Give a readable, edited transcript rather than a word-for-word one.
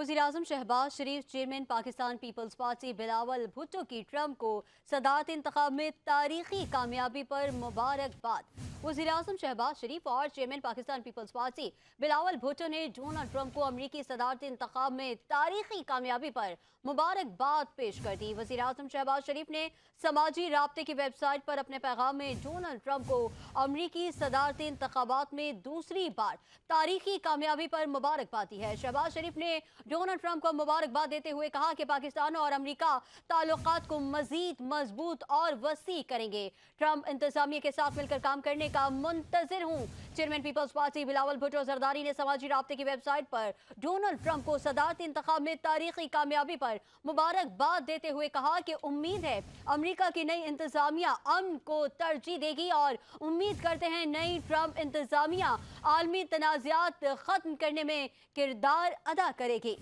वज़ीर-ए-आज़म Shahbaz Sharif chairman Pakistan peoples party Bilawal Bhutto की Trump को सदारत इंतखाब में तारीखी कामयाबी पर मुबारकबाद। वज़ीर-ए-आज़म शहबाज शरीफ और chairman Pakistan peoples party Bilawal Bhutto ने डोनाल्ड ट्रंप को अमरीकी सदारती इंतखाब में तारीखी कामयाबी पर मुबारकबाद पेश कर दी। वज़ीर-ए-आज़म शहबाज शरीफ ने समाजी राब्ते की वेबसाइट पर अपने पैगाम में डोनाल्ड ट्रंप को अमरीकी सदारती इंतखाबात में दूसरी बार तारीखी कामयाबी पर मुबारकबाद दी है। शहबाज शरीफ ने डोनाल्ड ट्रंप को मुबारकबाद देते हुए कहा कि पाकिस्तान और अमेरिका ताल्लुकात को मजीद मजबूत और वसी करेंगे। ट्रंप इंतजामिया के साथ मिलकर काम करने का मुंतजिर हूँ। Chairman Peoples party Bilawal Bhutto Zardari ने समाजी राब्ते की वेबसाइट पर डोनाल्ड ट्रंप को सदारती इंतखाब में तारीखी कामयाबी पर मुबारकबाद देते हुए कहा कि उम्मीद है अमेरिका की नई इंतजामिया अमन को तरजीह देगी और उम्मीद करते हैं नई ट्रंप इंतजामिया आलमी तनाज़ात खत्म करने में किरदार अदा करेगी।